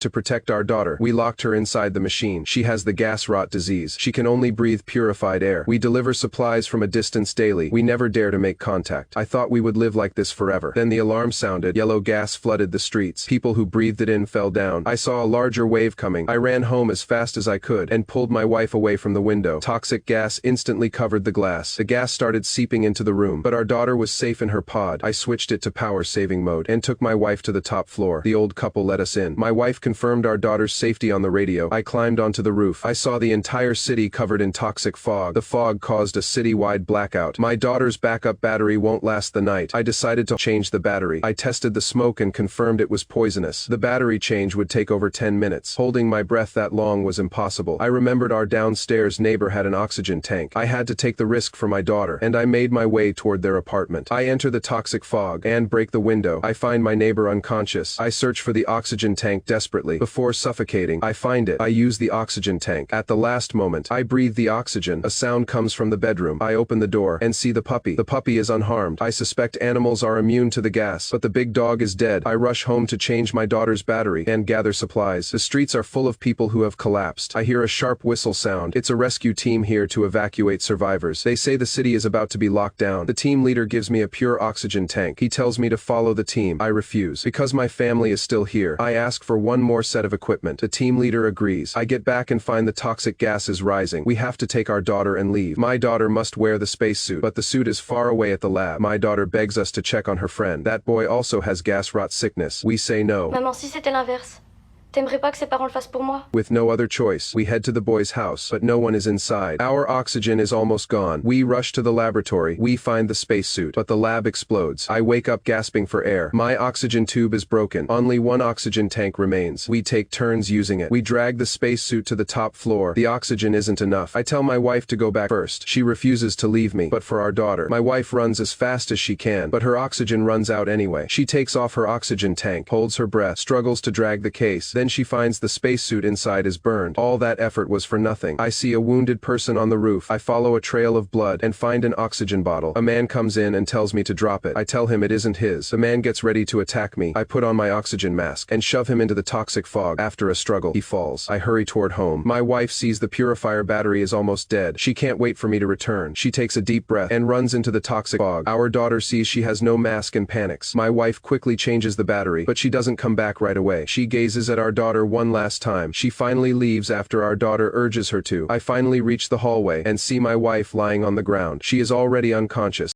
To protect our daughter, we locked her inside the machine. She has the gas rot disease. She can only breathe purified air. We deliver supplies from a distance daily. We never dare to make contact. I thought we would live like this forever. Then the alarm sounded. Yellow gas flooded the streets. People who breathed it in fell down. I saw a larger wave coming. I ran home as fast as I could and pulled my wife away from the window. Toxic gas instantly covered the glass. The gas started seeping into the room, but our daughter was safe in her pod. I switched it to power saving mode and took my wife to the top floor. The old couple let us in. My wife confirmed our daughter's safety on the radio. I climbed onto the roof. I saw the entire city covered in toxic fog. The fog caused a city-wide blackout. My daughter's backup battery won't last the night. I decided to change the battery. I tested the smoke and confirmed it was poisonous. The battery change would take over 10 minutes. Holding my breath that long was impossible. I remembered our downstairs neighbor had an oxygen tank. I had to take the risk for my daughter, and I made my way toward their apartment. I enter the toxic fog and break the window. I find my neighbor unconscious. I search for the oxygen tank desperately. Before suffocating, I find it. I use the oxygen tank. At the last moment, I breathe the oxygen. A sound comes from the bedroom. I open the door and see the puppy. The puppy is unharmed. I suspect animals are immune to the gas, but the big dog is dead. I rush home to change my daughter's battery and gather supplies. The streets are full of people who have collapsed. I hear a sharp whistle sound. It's a rescue team here to evacuate survivors. They say the city is about to be locked down. The team leader gives me a pure oxygen tank. He tells me to follow the team. I refuse. Because my family is still here, I ask for one more set of equipment. The team leader agrees. I get back and find the toxic gas is rising. We have to take our daughter and leave. My daughter must wear the spacesuit, but the suit is far away at the lab. My daughter begs us to check on her friend. That boy also has gas rot sickness. We say no. Maman, si c'était l'inverse, t'aimerais pas que ses parents le fassent pour moi? With no other choice, we head to the boy's house, but no one is inside. Our oxygen is almost gone. We rush to the laboratory. We find the spacesuit, but the lab explodes. I wake up gasping for air. My oxygen tube is broken. Only one oxygen tank remains. We take turns using it. We drag the spacesuit to the top floor. The oxygen isn't enough. I tell my wife to go back first. She refuses to leave me, but for our daughter. My wife runs as fast as she can, but her oxygen runs out anyway. She takes off her oxygen tank, holds her breath, struggles to drag the case. Then she finds the spacesuit inside is burned. All that effort was for nothing. I see a wounded person on the roof. I follow a trail of blood and find an oxygen bottle. A man comes in and tells me to drop it. I tell him it isn't his. The man gets ready to attack me. I put on my oxygen mask and shove him into the toxic fog. After a struggle, he falls. I hurry toward home. My wife sees the purifier battery is almost dead. She can't wait for me to return. She takes a deep breath and runs into the toxic fog. Our daughter sees she has no mask and panics. My wife quickly changes the battery, but she doesn't come back right away. She gazes at our daughter one last time. She finally leaves after our daughter urges her to. I finally reach the hallway and see my wife lying on the ground. She is already unconscious.